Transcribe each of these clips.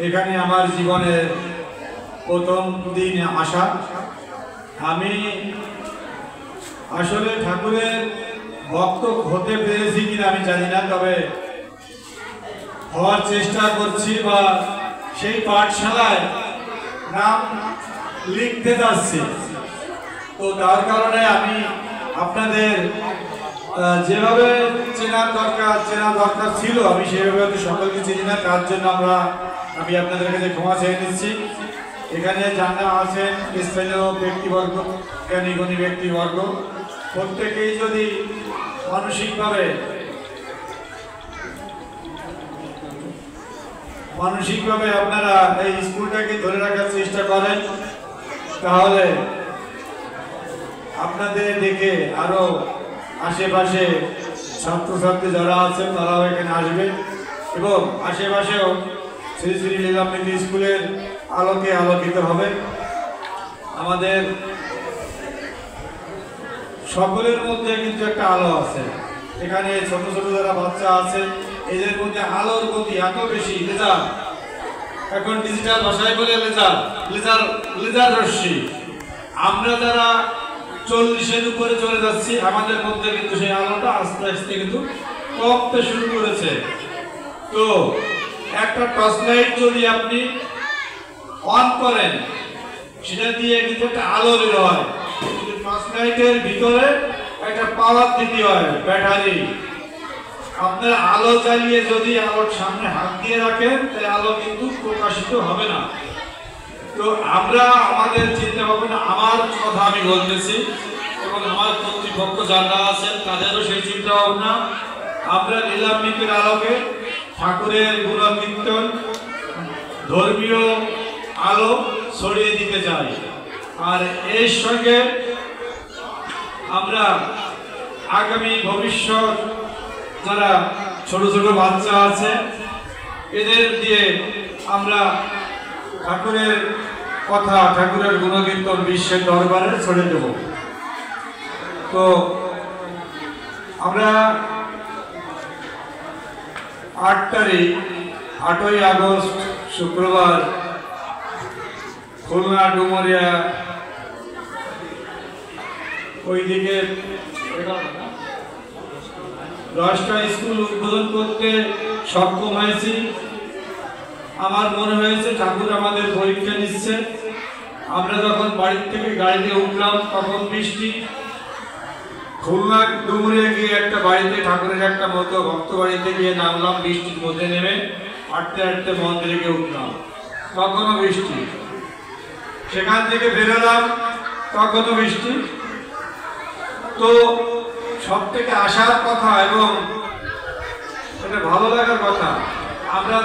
এখানে আমার জীবনের প্রথম দিন আসা। আমি আসলে ঠাকুরের ভক্ত হতে পেরেছি কিনা আমি জানি না, তবে হওয়ার চেষ্টা করছি বা সেই পাঠশালায় নাম লিখতে যাচ্ছি। তো তার কারণে আমি আপনাদের যেভাবে চেনা দরকার ছিল আমি সেভাবে সকলকে চিনি না, তার জন্য আমি আপনাদের কাছে ক্ষমা চেয়ে নিচ্ছি। এখানে যারা আছেন স্থানীয় ব্যক্তিবর্গ, জ্ঞানী গুণী ব্যক্তিবর্গ, প্রত্যেকেই যদি মানসিকভাবে আপনারা এই স্কুলটাকে ধরে রাখার চেষ্টা করেন, তাহলে আপনাদের দেখে আরো আশেপাশে ছাত্রছাত্রী যারা আছেন তারাও এখানে আসবে এবং আশেপাশেও শ্রী শ্রী লীলামৃত স্কুলের আলোকে আলোকিত হবে। আমাদের সকলের মধ্যে কিন্তু একটা আলো আছে। এখানে ছোট ছোট যারা বাচ্চা আছে এদের মধ্যে আলোর গতি এত বেশি, লেজার, এখন ডিজিটাল ভাষায় বলে লেজার রশ্মি। আমরা যারা 40-এর উপরে চলে যাচ্ছি, আমাদের মধ্যে কিন্তু সেই আলোটা আস্তে আস্তে কিন্তু কমতে শুরু করেছে। তো একটা টর্চ লাইট যদি আপনি অন করেন, সেটা দিয়ে কিন্তু একটা আলো বের হয়। টর্চ লাইটের ভিতরে একটা পাওয়ার দিতে হয়, ব্যাটারি। আপনার আলো জ্বালিয়ে যদি আলোর সামনে হাত দিয়ে রাখেন, তাহলে আলো কিন্তু প্রকাশিত হবে না। তো আমরা আমাদের চিন্তা ভাবনা, আমার কথা আমি বলতেছি এবং আমার কর্তৃপক্ষ যারা আছেন তাদেরও সেই চিন্তা ভাবনা। আমরা লীলামৃতের আলোকে ঠাকুরের গুণকীর্তন, ধর্মীয় আলো ছড়িয়ে দিতে চাই। আর এর সঙ্গে আমরা আগামী ভবিষ্যৎ যারা ছোট ছোট বাচ্চা আছে এদের দিয়ে আমরা ঠাকুরের কথা, ঠাকুরের গুণকীর্তন বিশ্বের দরবারে ছড়িয়ে দেব। তো আমরা 8ই আগস্ট শুক্রবার খুলনা ডুমুরিয়া ওইদিকে 10টা স্কুল উদ্বোধন করতে সক্ষম হয়েছি। আমার মনে হয়েছে ঠাকুর আমাদের পরীক্ষা নিচ্ছে। আমরা যখন বাড়ি থেকে গাড়িতে উঠলাম তখন বৃষ্টি, খুলনা ডুমুরিয়া গিয়ে একটা বাড়িতে, ঠাকুরের একটা মতো ভক্ত বাড়িতে গিয়ে নামলাম, বৃষ্টির মধ্যে নেমে হাঁটতে হাঁটতে মন্দিরে গিয়ে উঠলাম, তখনও বৃষ্টি। সেখান থেকে বেরোলাম, তখনও বৃষ্টি। তো সব থেকে আসার কথা এবং এটা ভালো লাগার কথা, আমরা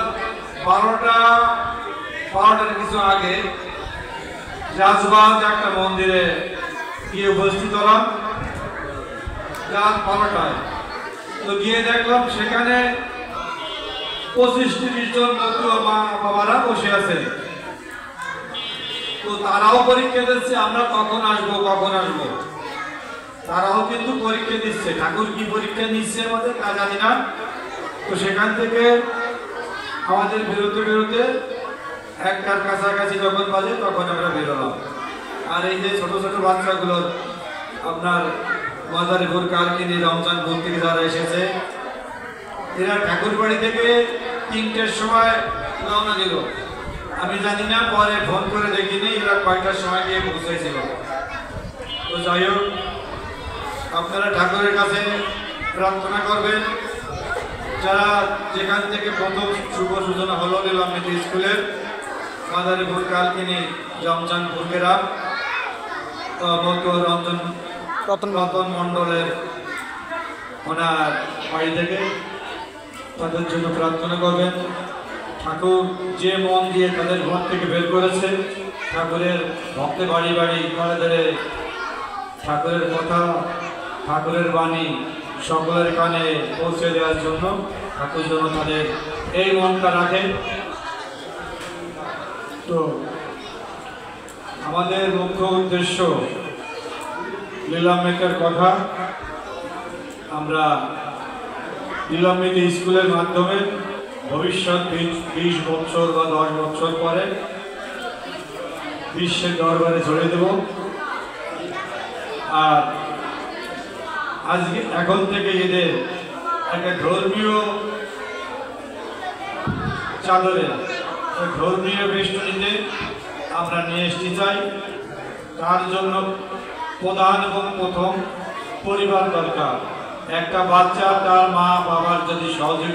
12টার কিছু আগে রাজবাগ একটা মন্দিরে গিয়ে উপস্থিত হলাম, রাত 12টায়। তো গিয়ে দেখলাম সেখানে 25-30 জন মা বাবারা বসে আছেন। তো তারাও পরীক্ষা দিচ্ছে, আমরা কখন আসবো। তারাও কিন্তু পরীক্ষা দিচ্ছে। ঠাকুর কি পরীক্ষা নিচ্ছে আমাদের তা জানি না। তো সেখান থেকে আমাদের বেরোতে 1টার কাছাকাছি যখন বাজে তখন আমরা বেরোলাম। আর এই যে ছোট ছোট বাচ্চাগুলো আপনার মাদারীপুর কালকিনি রমজানপুর থেকে যারা এসেছে, এরা ঠাকুর বাড়ি থেকে 3টের সময় রওনা দিল। আমি জানি না, পরে ফোন করে দেখিনি এরা কয়টার সময় গিয়ে পৌঁছেছিল। তো যাই হোক, আপনারা ঠাকুরের কাছে প্রার্থনা করবেন, যারা যেখান থেকে প্রথম শুভ সূচনা হলো লীলামৃত স্কুলের, মাদারীপুর কালকিনি রমজানপুর গ্রাম রতন মণ্ডলের ওনার বাড়ি থেকে, তাদের জন্য প্রার্থনা করবেন। ঠাকুর যে মন দিয়ে তাদের ঘর থেকে বের করেছে, ঠাকুরের ভক্তে বাড়ি বাড়ি ঘরে ধরে ঠাকুরের কথা, ঠাকুরের বাণী সকলের কানে পৌঁছে দেওয়ার জন্য ঠাকুর যেন তাদের এই মনটা রাখেন। তো আমাদের মুখ্য উদ্দেশ্য লীলামৃতের কথা আমরা লীলামৃত স্কুলের মাধ্যমে ভবিষ্যৎ 20 বছর বা 10 বছর পরে বিশ্বের দরবারে ছড়িয়ে দেব। আর আজকে এখন থেকে এদের একটা ধর্মীয় চাদরে, ধর্মীয় বেষ্টনীতে আমরা নিয়ে আসতে চাই। তার জন্য প্রধান এবং প্রথম পরিবার দরকার। একটা বাচ্চা তার মা বাবার যদি সহযোগিতা